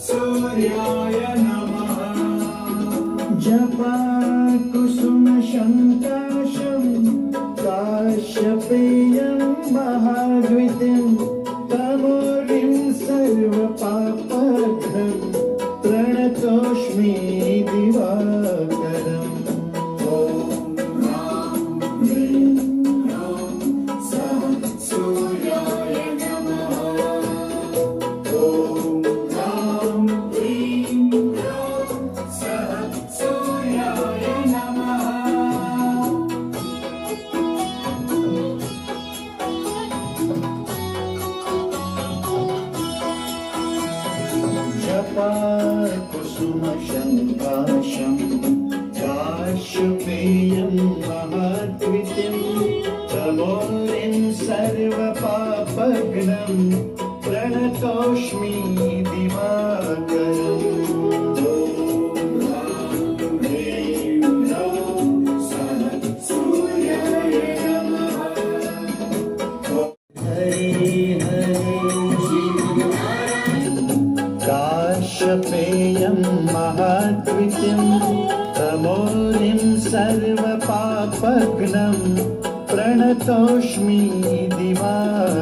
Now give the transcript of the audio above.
सूर्याय नमः। जपा कुसुम शङ्काशं काश्यपेयं महाद्वितीं तमोरिं सर्वपापघ्नं प्रणतोऽस्मि दिवाकरम्। कुसुम शङ्काशं काश्यपेयं महाद्वितीं तमोरिं सर्वपापघ्नं प्रणतोऽस्मि दिवाकरम्। काश्यपेयं महाद्वितीं तमोरिं सर्वपापघ्नं प्रणतोऽस्मि दिवाकरम्।